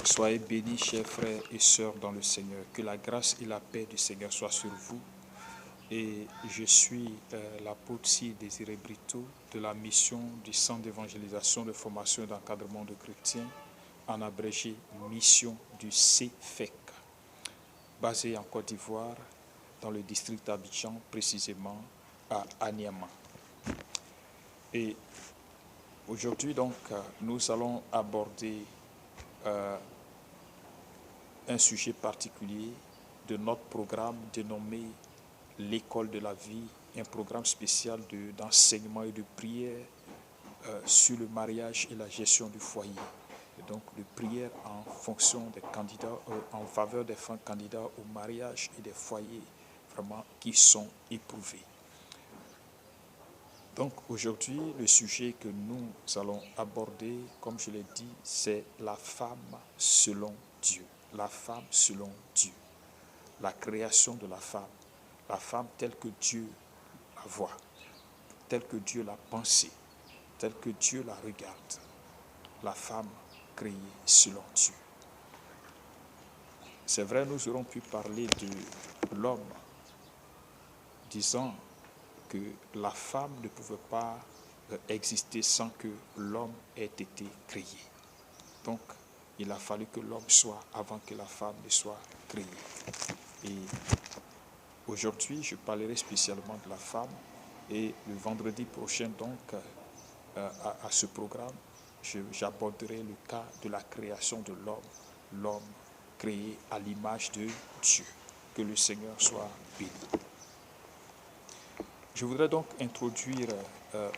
Soyez bénis, chers frères et sœurs dans le Seigneur. Que la grâce et la paix du Seigneur soient sur vous. Et je suis l'apôtre Sir Désiré Brito de la mission du Centre d'évangélisation, de formation et d'encadrement de chrétiens, en abrégé mission du CFEC, basé en Côte d'Ivoire, dans le district d'Abidjan, précisément à Anyama. Et aujourd'hui, donc, nous allons aborder un sujet particulier de notre programme dénommé l'école de la vie, un programme spécial d'enseignement et de prière sur le mariage et la gestion du foyer. Et donc de prière en fonction des candidats, en faveur des femmes candidats au mariage et des foyers vraiment qui sont éprouvés. Donc aujourd'hui, le sujet que nous allons aborder, comme je l'ai dit, c'est la femme selon Dieu. La femme selon Dieu. La création de la femme telle que Dieu la voit, telle que Dieu l'a pensée, telle que Dieu la regarde. La femme créée selon Dieu. C'est vrai, nous aurons pu parler de l'homme, disant que la femme ne pouvait pas exister sans que l'homme ait été créé. Donc, il a fallu que l'homme soit avant que la femme ne soit créée. Et aujourd'hui, je parlerai spécialement de la femme. Et le vendredi prochain, donc, à ce programme, j'aborderai le cas de la création de l'homme créé à l'image de Dieu. Que le Seigneur soit béni. Je voudrais donc introduire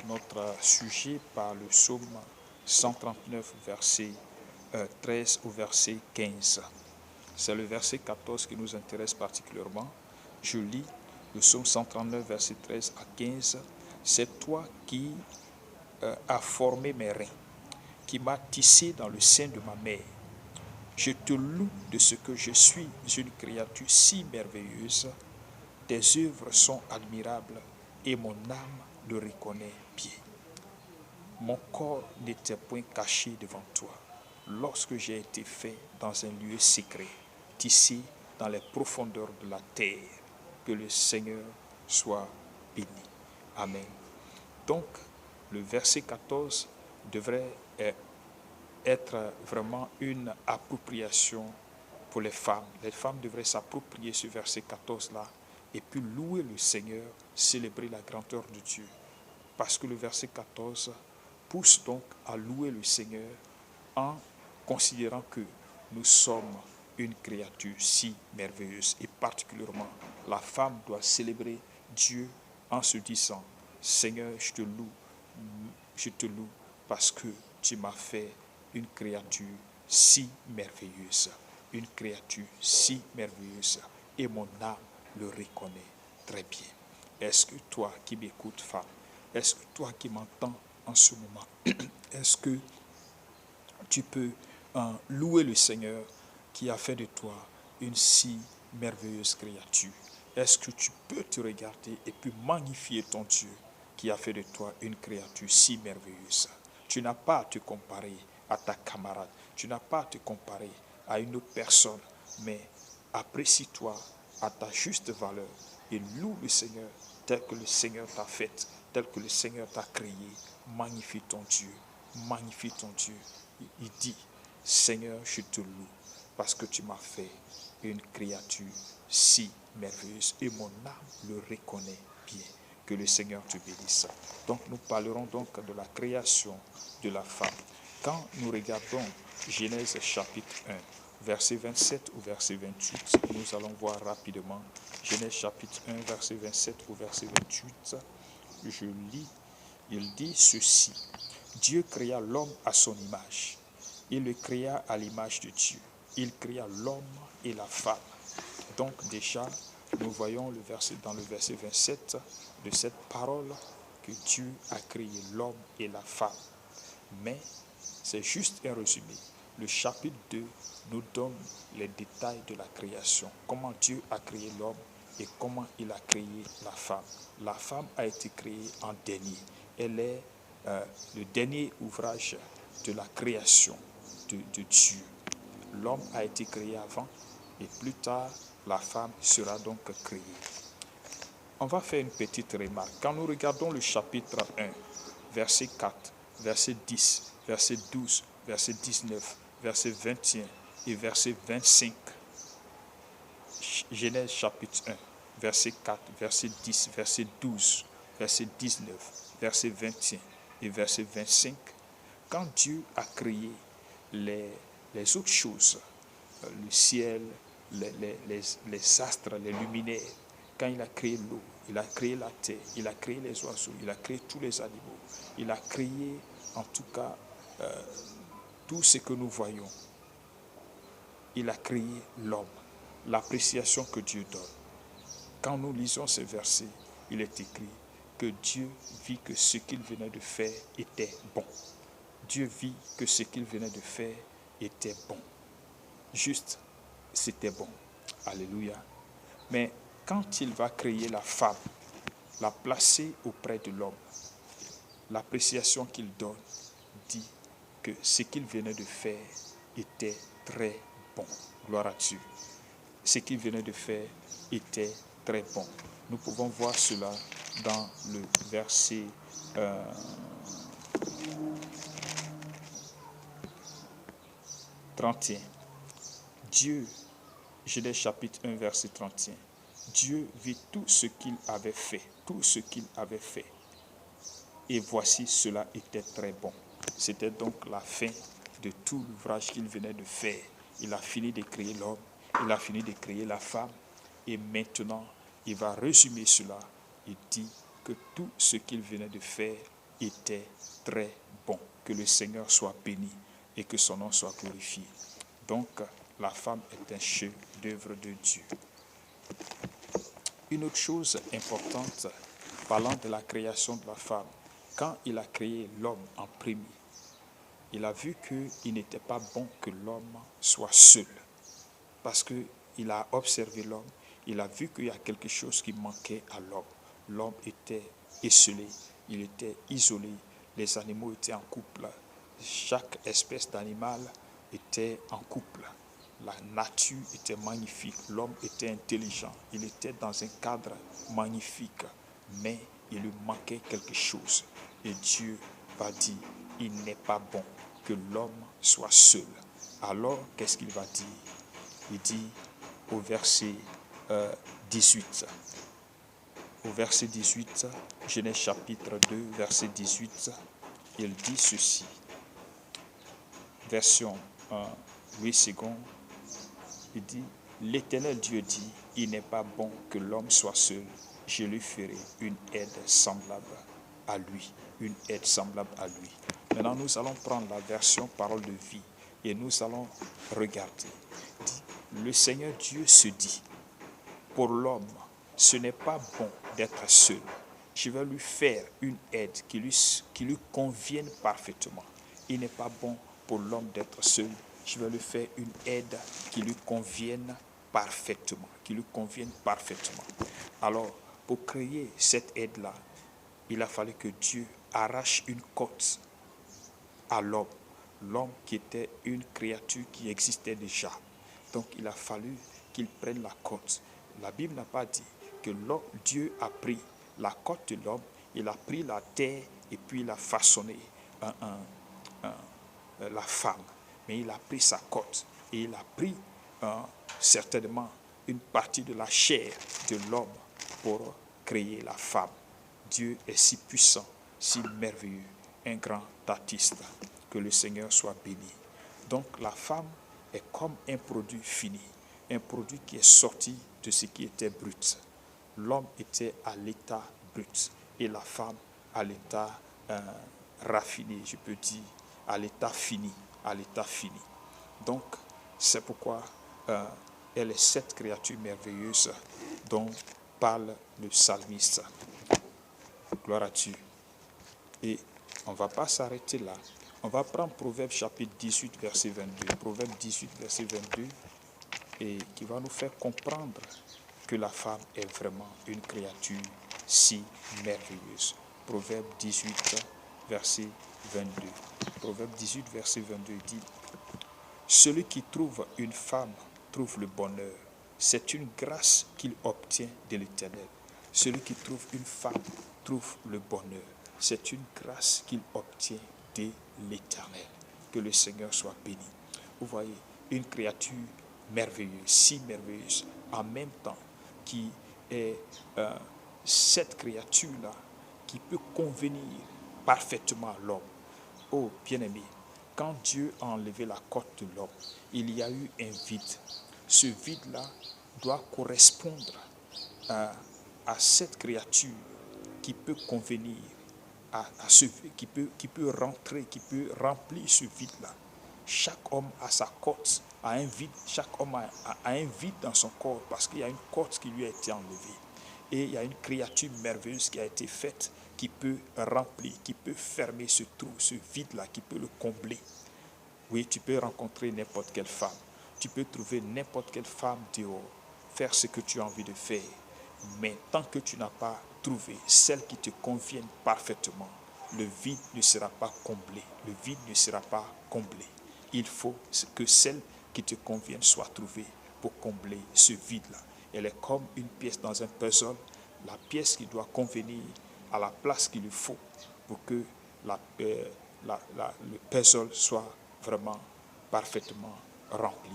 notre sujet par le psaume 139, verset 13 au verset 15. C'est le verset 14 qui nous intéresse particulièrement. Je lis le psaume 139, verset 13 à 15. C'est toi qui as formé mes reins, qui m'as tissé dans le sein de ma mère. Je te loue de ce que je suis une créature si merveilleuse. Tes œuvres sont admirables et mon âme le reconnaît bien. Mon corps n'était point caché devant toi lorsque j'ai été fait dans un lieu secret, tissé dans les profondeurs de la terre. Que le Seigneur soit béni. Amen. Donc, le verset 14 devrait être vraiment une appropriation pour les femmes. Les femmes devraient s'approprier ce verset 14-là et puis louer le Seigneur, célébrer la grandeur de Dieu. Parce que le verset 14 pousse donc à louer le Seigneur en considérant que nous sommes une créature si merveilleuse. Et particulièrement, la femme doit célébrer Dieu en se disant, Seigneur, je te loue parce que tu m'as fait une créature si merveilleuse. Une créature si merveilleuse. Et mon âme le reconnaît très bien. Est-ce que toi qui m'écoutes, femme, est-ce que toi qui m'entends en ce moment, est-ce que tu peux louer le Seigneur qui a fait de toi une si merveilleuse créature? Est-ce que tu peux te regarder et puis magnifier ton Dieu qui a fait de toi une créature si merveilleuse? Tu n'as pas à te comparer à ta camarade, tu n'as pas à te comparer à une autre personne, mais apprécie-toi à ta juste valeur et loue le Seigneur tel que le Seigneur t'a fait, tel que le Seigneur t'a créé. Magnifie ton Dieu, magnifie ton Dieu. Il dit, Seigneur, je te loue parce que tu m'as fait une créature si merveilleuse et mon âme le reconnaît bien. Que le Seigneur te bénisse. Donc nous parlerons donc de la création de la femme. Quand nous regardons Genèse chapitre 1, verset 27 au verset 28, nous allons voir rapidement Genèse chapitre 1, verset 27 au verset 28. Je lis, il dit ceci. Dieu créa l'homme à son image. Il le créa à l'image de Dieu. Il créa l'homme et la femme. Donc déjà, nous voyons dans le verset 27 de cette parole que Dieu a créé l'homme et la femme. Mais c'est juste un résumé. Le chapitre 2 nous donne les détails de la création. Comment Dieu a créé l'homme et comment il a créé la femme. La femme a été créée en dernier. Elle est le dernier ouvrage de la création de Dieu. L'homme a été créé avant et plus tard, la femme sera donc créée. On va faire une petite remarque. Quand nous regardons le chapitre 1, verset 4, verset 10, verset 12, verset 19, verset 21 et verset 25, Genèse chapitre 1, verset 4, verset 10, verset 12, verset 19, verset 21 et verset 25, quand Dieu a créé les autres choses, le ciel, les astres, les luminaires, quand il a créé l'eau, il a créé la terre, il a créé les oiseaux, il a créé tous les animaux, il a créé en tout cas tout ce que nous voyons. Il a créé l'homme, l'appréciation que Dieu donne. Quand nous lisons ces versets, il est écrit que Dieu vit que ce qu'il venait de faire était bon. Dieu vit que ce qu'il venait de faire était bon. Juste, c'était bon. Alléluia. Mais quand il va créer la femme, la placer auprès de l'homme, l'appréciation qu'il donne dit que ce qu'il venait de faire était très bon. Gloire à Dieu. Ce qu'il venait de faire était très bon. Nous pouvons voir cela dans le verset 31. Dieu, Genèse chapitre 1, verset 31. Dieu vit tout ce qu'il avait fait, Et voici, cela était très bon. C'était donc la fin de tout l'ouvrage qu'il venait de faire. Il a fini de créer l'homme, il a fini de créer la femme. Et maintenant, il va résumer cela. Il dit que tout ce qu'il venait de faire était très bon. Que le Seigneur soit béni et que son nom soit glorifié. Donc, la femme est un chef-d'œuvre de Dieu. Une autre chose importante, parlant de la création de la femme, quand il a créé l'homme en premier, il a vu qu'il n'était pas bon que l'homme soit seul. Parce qu'il a observé l'homme, il a vu qu'il y a quelque chose qui manquait à l'homme. L'homme était esselé, il était isolé, les animaux étaient en couple. Chaque espèce d'animal était en couple. La nature était magnifique, l'homme était intelligent, il était dans un cadre magnifique, mais il lui manquait quelque chose. Et Dieu va dire, il n'est pas bon que l'homme soit seul. Alors, qu'est-ce qu'il va dire? Il dit au verset 18. Au verset 18, Genèse chapitre 2, verset 18, il dit ceci. Version 8 secondes. Il dit, l'Éternel Dieu dit, il n'est pas bon que l'homme soit seul. Je lui ferai une aide semblable à lui. Une aide semblable à lui. Maintenant, nous allons prendre la version parole de vie et nous allons regarder. Le Seigneur Dieu se dit, pour l'homme, ce n'est pas bon d'être seul. Je vais lui faire une aide qui lui convienne parfaitement. Il n'est pas bon pour l'homme d'être seul. Je vais lui faire une aide qui lui convienne parfaitement. Alors, pour créer cette aide-là, il a fallu que Dieu arrache une côte à l'homme. L'homme qui était une créature qui existait déjà. Donc, il a fallu qu'il prenne la côte. La Bible n'a pas dit que Dieu a pris la côte de l'homme, il a pris la terre et puis il a façonné la femme. Mais il a pris sa côte et il a pris certainement une partie de la chair de l'homme pour créer la femme. Dieu est si puissant, si merveilleux, un grand artiste. Que le Seigneur soit béni. Donc la femme est comme un produit fini, un produit qui est sorti de ce qui était brut. L'homme était à l'état brut et la femme à l'état raffiné, je peux dire, à l'état fini. Donc, c'est pourquoi elle est cette créature merveilleuse dont parle le psalmiste. Gloire à Dieu. Et on ne va pas s'arrêter là. On va prendre Proverbe chapitre 18, verset 22. Proverbe 18, verset 22, et qui va nous faire comprendre que la femme est vraiment une créature si merveilleuse. Proverbe 18, verset 22. Proverbe 18, verset 22 dit, « Celui qui trouve une femme trouve le bonheur. C'est une grâce qu'il obtient de l'Éternel. Celui qui trouve une femme trouve le bonheur. C'est une grâce qu'il obtient de l'Éternel. Que le Seigneur soit béni. Vous voyez, une créature merveilleuse, si merveilleuse, en même temps, qui est cette créature-là qui peut convenir parfaitement à l'homme. Oh, bien-aimé, quand Dieu a enlevé la côte de l'homme, il y a eu un vide. Ce vide-là doit correspondre à cette créature qui peut convenir à ce qui peut rentrer, qui peut remplir ce vide-là. Chaque homme a sa côte, a un vide. Chaque homme a un vide dans son corps parce qu'il y a une côte qui lui a été enlevée. Et il y a une créature merveilleuse qui a été faite, qui peut remplir, qui peut fermer ce trou, ce vide-là, qui peut le combler. Oui, tu peux rencontrer n'importe quelle femme. Tu peux trouver n'importe quelle femme dehors, faire ce que tu as envie de faire. Mais tant que tu n'as pas trouvé celle qui te convienne parfaitement, le vide ne sera pas comblé. Le vide ne sera pas comblé. Il faut que celle qui te convienne soit trouvée pour combler ce vide-là. Elle est comme une pièce dans un puzzle, la pièce qui doit convenir à la place qu'il lui faut pour que le puzzle soit vraiment parfaitement rempli.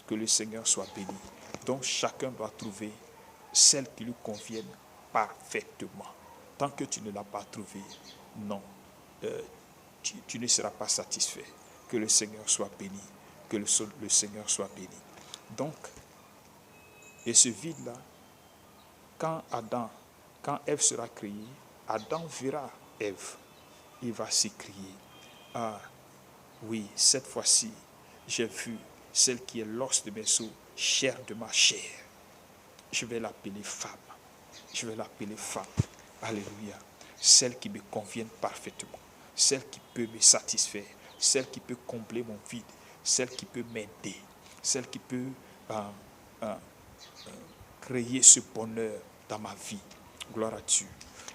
Que le Seigneur soit béni. Donc chacun doit trouver celle qui lui convienne parfaitement. Tant que tu ne l'as pas trouvée, non, tu ne seras pas satisfait. Que le Seigneur soit béni. Que le Seigneur soit béni. Donc, et ce vide-là, quand Ève sera créée, Adam verra Ève. Il va s'écrier, ah oui, cette fois-ci, j'ai vu celle qui est l'os de mes os, chair de ma chair. Je vais l'appeler femme. Je vais l'appeler femme. Alléluia. Celle qui me convienne parfaitement. Celle qui peut me satisfaire. Celle qui peut combler mon vide. Celle qui peut m'aider. Celle qui peut créer ce bonheur dans ma vie. Gloire à Dieu.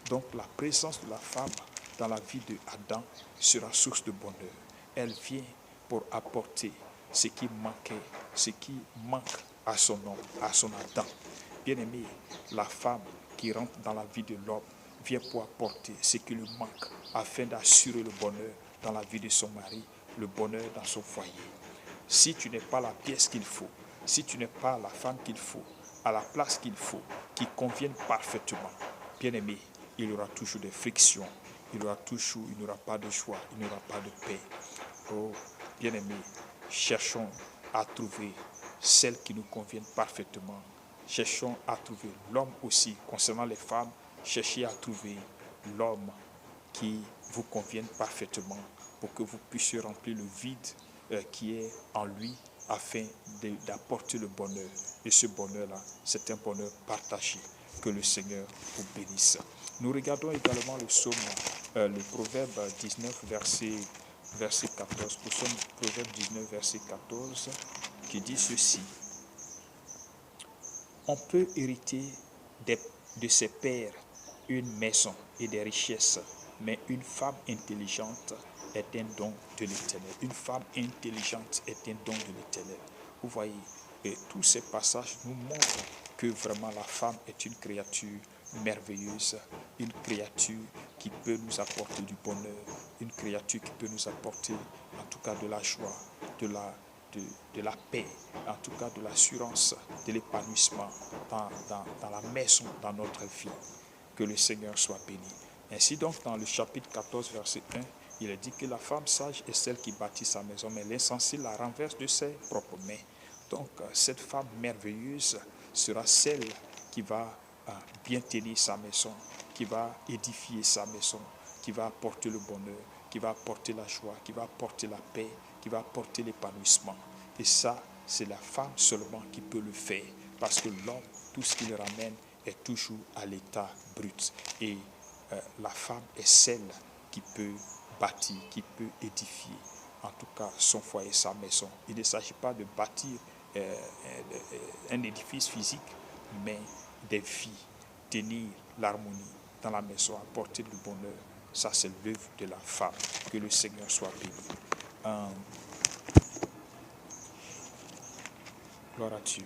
Donc la présence de la femme dans la vie de Adam sera source de bonheur. Elle vient pour apporter ce qui manquait, ce qui manque à son homme, à son Adam. Bien-aimé, la femme qui rentre dans la vie de l'homme vient pour apporter ce qui lui manque afin d'assurer le bonheur dans la vie de son mari, le bonheur dans son foyer. Si tu n'es pas la pièce qu'il faut, si tu n'es pas la femme qu'il faut, à la place qu'il faut, qui convienne parfaitement, bien-aimé, il y aura toujours des frictions, il n'y aura pas de joie, il n'y aura pas de paix. Oh, bien-aimé, cherchons à trouver celle qui nous convienne parfaitement. Cherchons à trouver l'homme aussi. Concernant les femmes, cherchez à trouver l'homme qui vous convienne parfaitement pour que vous puissiez remplir le vide qui est en lui afin d'apporter le bonheur. Et ce bonheur-là, c'est un bonheur partagé. Que le Seigneur vous bénisse. Nous regardons également le psaume, le proverbe 19, verset 14. Proverbe 19, verset 14, qui dit ceci. On peut hériter de ses pères une maison et des richesses, mais une femme intelligente est un don de l'Éternel. Une femme intelligente est un don de l'Éternel. Vous voyez, et tous ces passages nous montrent que vraiment la femme est une créature merveilleuse, une créature qui peut nous apporter du bonheur, une créature qui peut nous apporter en tout cas de la joie, de la paix, en tout cas de l'assurance, de l'épanouissement dans la maison, dans notre vie. Que le Seigneur soit béni. Ainsi donc, dans le chapitre 14, verset 1, il est dit que la femme sage est celle qui bâtit sa maison, mais l'insensé la renverse de ses propres mains. Donc, cette femme merveilleuse sera celle qui va bien tenir sa maison, qui va édifier sa maison, qui va apporter le bonheur, qui va apporter la joie, qui va apporter la paix, qui va apporter l'épanouissement. Et ça, c'est la femme seulement qui peut le faire, parce que l'homme, tout ce qu'il ramène est toujours à l'état brut. Et la femme est celle qui peut bâtir, qui peut édifier, en tout cas son foyer, sa maison. Il ne s'agit pas de bâtir un édifice physique, mais des vies, tenir l'harmonie dans la maison, apporter le bonheur. Ça, c'est l'œuvre de la femme. Que le Seigneur soit béni. Gloire à Dieu.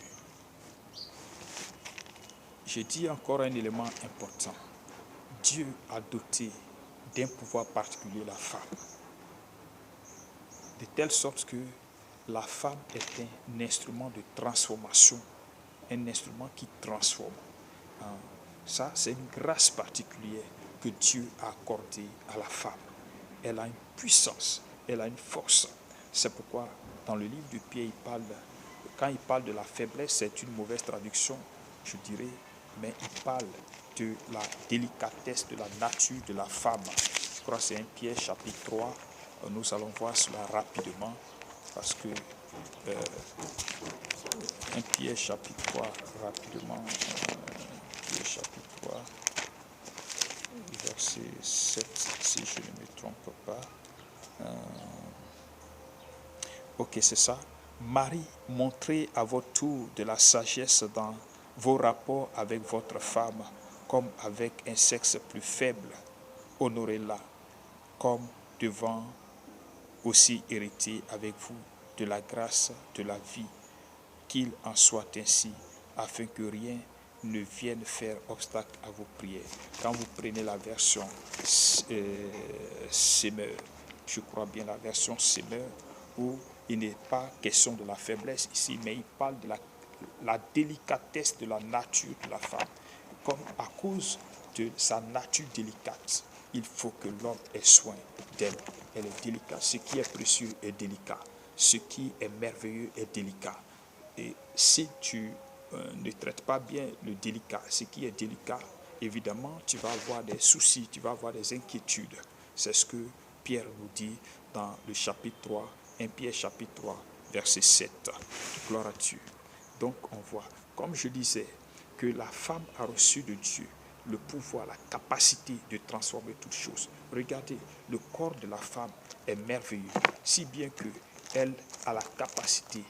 Je dis encore un élément important. Dieu a doté d'un pouvoir particulier la femme. De telle sorte que la femme est un instrument de transformation, un instrument qui transforme. Ça, c'est une grâce particulière que Dieu a accordée à la femme. Elle a une puissance, elle a une force. C'est pourquoi dans le livre de Pierre, quand il parle de la faiblesse, c'est une mauvaise traduction, je dirais, mais il parle de la délicatesse de la nature de la femme. Je crois que c'est 1 Pierre chapitre 3. Nous allons voir cela rapidement parce que 1 Pierre chapitre 3, rapidement, Pierre chapitre 3, verset 7, si je ne me trompe pas. Ok, c'est ça. Marie, montrez à votre tour de la sagesse dans vos rapports avec votre femme, comme avec un sexe plus faible. Honorez-la, comme devant aussi hériter avec vous de la grâce de la vie, qu'il en soit ainsi, afin que rien ne vienne faire obstacle à vos prières. Quand vous prenez la version Semeur, je crois bien la version Semeur, où il n'est pas question de la faiblesse ici, mais il parle de la délicatesse de la nature de la femme. Comme à cause de sa nature délicate, il faut que l'homme ait soin d'elle. Elle est délicate. Ce qui est précieux est délicat. Ce qui est merveilleux est délicat. Et si tu ne traites pas bien le délicat, ce qui est délicat, évidemment, tu vas avoir des soucis, tu vas avoir des inquiétudes. C'est ce que Pierre nous dit dans le chapitre 3, 1 Pierre chapitre 3, verset 7. Gloire à Dieu. Donc on voit, comme je disais, que la femme a reçu de Dieu le pouvoir, la capacité de transformer toutes choses. Regardez, le corps de la femme est merveilleux, si bien que elle a la capacité,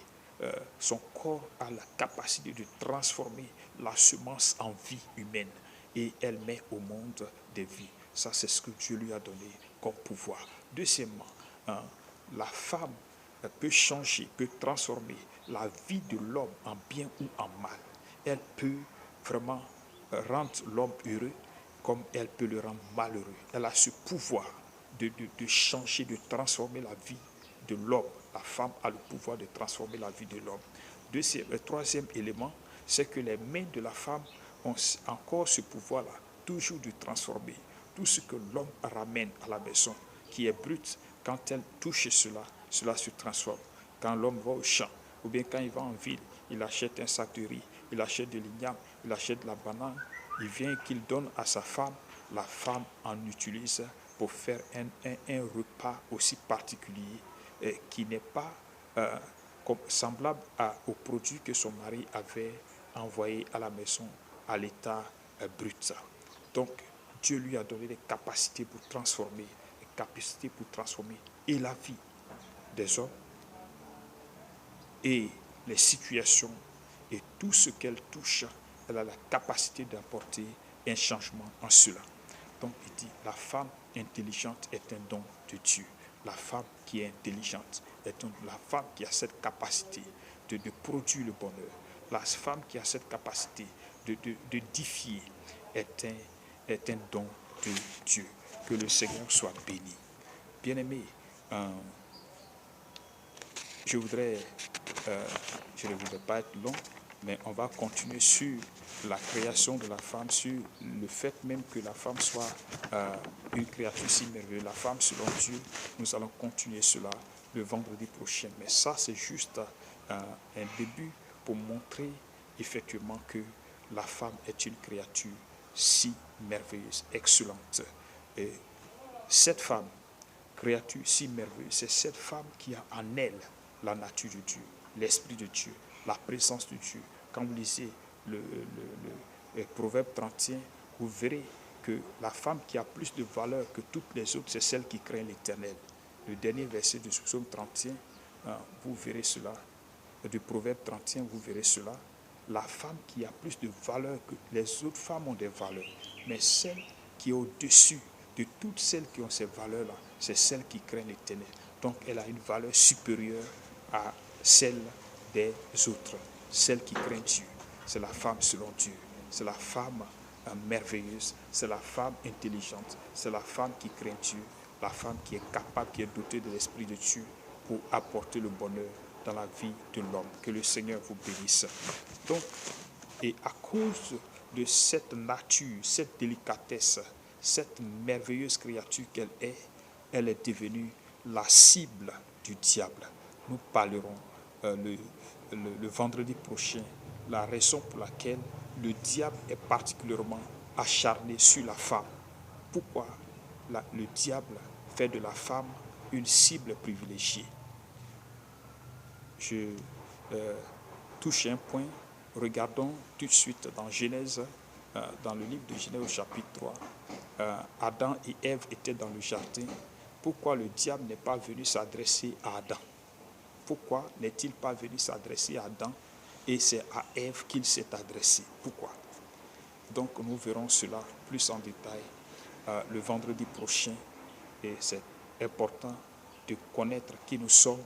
son corps a la capacité de transformer la semence en vie humaine et elle met au monde des vies. Ça, c'est ce que Dieu lui a donné comme pouvoir. Deuxièmement, la femme peut changer, peut transformer la vie de l'homme en bien ou en mal. Elle peut vraiment rendre l'homme heureux comme elle peut le rendre malheureux. Elle a ce pouvoir de changer, de transformer la vie de l'homme. La femme a le pouvoir de transformer la vie de l'homme. Troisième élément, c'est que les mains de la femme ont encore ce pouvoir-là, toujours de transformer tout ce que l'homme ramène à la maison, qui est brut. Quand elle touche cela, cela se transforme. Quand l'homme va au champ, ou bien quand il va en ville, il achète un sac de riz, il achète de l'igname, il achète de la banane, il vient qu'il donne à sa femme, la femme en utilise pour faire un repas aussi particulier qui n'est pas semblable au produit que son mari avait envoyé à la maison à l'état brut. Donc, Dieu lui a donné des capacités pour transformer, et la vie des hommes et les situations et tout ce qu'elle touche, elle a la capacité d'apporter un changement en cela. Donc il dit, la femme intelligente est un don de Dieu. La femme qui est intelligente est la femme qui a cette capacité de produire le bonheur. La femme qui a cette capacité de défier est un don de Dieu. Que le Seigneur soit béni. Bien-aimé, je ne voudrais pas être long, mais on va continuer sur la création de la femme, sur le fait même que la femme soit une créature si merveilleuse. La femme selon Dieu, nous allons continuer cela le vendredi prochain. Mais ça, c'est juste un début pour montrer effectivement que la femme est une créature si merveilleuse, excellente. Et cette femme, créature si merveilleuse, c'est cette femme qui a en elle la nature de Dieu, l'Esprit de Dieu, la présence de Dieu. Quand vous lisez le Proverbe 31, vous verrez que la femme qui a plus de valeur que toutes les autres, c'est celle qui craint l'Éternel. Le dernier verset du psaume 31, vous verrez cela. Du Proverbe 31, vous verrez cela. La femme qui a plus de valeur que les autres femmes ont des valeurs, mais celle qui est au-dessus de toutes celles qui ont ces valeurs-là, c'est celle qui craint l'Éternel. Donc elle a une valeur supérieure à celle des autres. celle qui craint Dieu. C'est la femme selon Dieu. C'est la femme merveilleuse. C'est la femme intelligente. C'est la femme qui craint Dieu. La femme qui est capable, qui est dotée de l'Esprit de Dieu pour apporter le bonheur dans la vie de l'homme. Que le Seigneur vous bénisse. Donc, et à cause de cette nature, cette délicatesse, cette merveilleuse créature qu'elle est devenue la cible du diable. Nous parlerons le vendredi prochain la raison pour laquelle le diable est particulièrement acharné sur la femme. Pourquoi le diable fait de la femme une cible privilégiée. Je touche un point. Regardons tout de suite dans Genèse, dans le livre de Genèse au chapitre 3. Adam et Ève étaient dans le jardin. Pourquoi le diable n'est pas venu s'adresser à Adam? Pourquoi n'est-il pas venu s'adresser à Adam et c'est à Ève qu'il s'est adressé? Pourquoi? Donc nous verrons cela plus en détail le vendredi prochain. Et c'est important de connaître qui nous sommes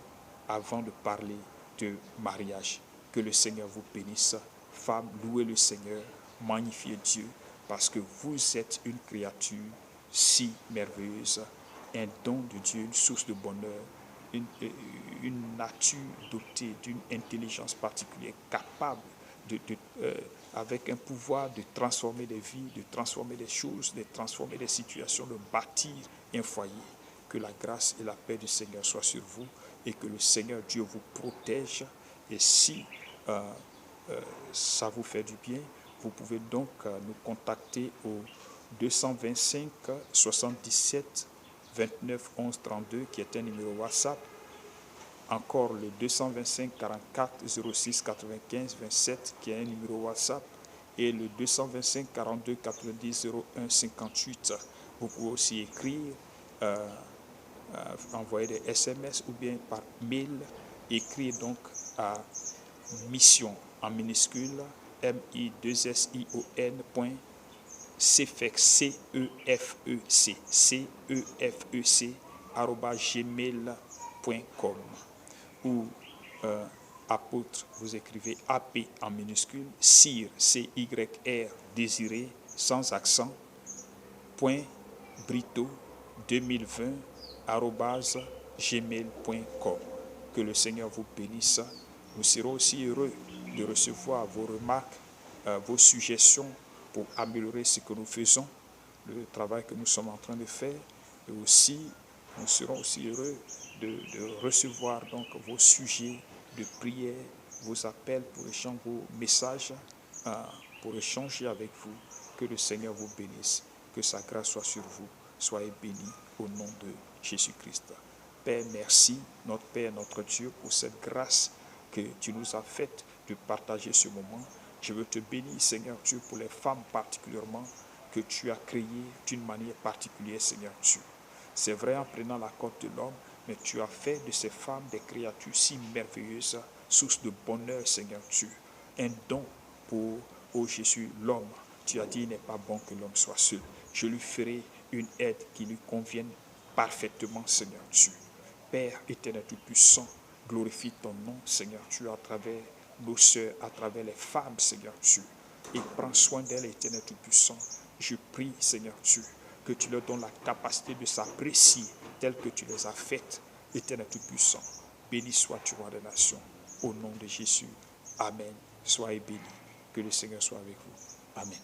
avant de parler de mariage. Que le Seigneur vous bénisse. Femmes, louez le Seigneur, magnifiez Dieu, parce que vous êtes une créature si merveilleuse, un don de Dieu, une source de bonheur, une nature dotée d'une intelligence particulière, capable avec un pouvoir de transformer des vies, de transformer des choses, de transformer des situations, de bâtir un foyer. Que la grâce et la paix du Seigneur soient sur vous et que le Seigneur Dieu vous protège. Et si ça vous fait du bien, vous pouvez donc nous contacter au 225 77 29 11 32 qui est un numéro WhatsApp. Encore le 225 44 06 95 27 qui est un numéro WhatsApp. Et le 225 42 90 01 58. Vous pouvez aussi écrire, envoyer des SMS ou bien par mail. Écrire donc à mission en minuscule cefec@gmail.com ou apôtre, vous écrivez AP en minuscule, Cyr, CYR, désiré, sans accent, point brito 2020 @gmail.com. Que le Seigneur vous bénisse. Nous serons aussi heureux de recevoir vos remarques, vos suggestions pour améliorer ce que nous faisons, le travail que nous sommes en train de faire. Et aussi, nous serons aussi heureux de recevoir donc vos sujets de prière, vos appels pour échanger, vos messages pour échanger avec vous. Que le Seigneur vous bénisse, que sa grâce soit sur vous. Soyez bénis au nom de Jésus-Christ. Père, merci, notre Père, notre Dieu, pour cette grâce que tu nous as faite de partager ce moment. Je veux te bénir, Seigneur Dieu, pour les femmes particulièrement que tu as créées d'une manière particulière, Seigneur Dieu. C'est vrai en prenant la côte de l'homme, mais tu as fait de ces femmes des créatures si merveilleuses, source de bonheur, Seigneur Dieu. Un don pour, ô Jésus, l'homme. Tu as dit, il n'est pas bon que l'homme soit seul. Je lui ferai une aide qui lui convienne parfaitement, Seigneur Dieu. Père éternel tout-puissant, glorifie ton nom, Seigneur Dieu, à travers nos sœurs, à travers les femmes, Seigneur Dieu. Et prends soin d'elles, éternel tout-puissant. Je prie, Seigneur Dieu, que tu leur donnes la capacité de s'apprécier telles que tu les as faites, éternel tout-puissant. Béni sois-tu, roi des nations, au nom de Jésus. Amen. Soyez bénis. Que le Seigneur soit avec vous. Amen.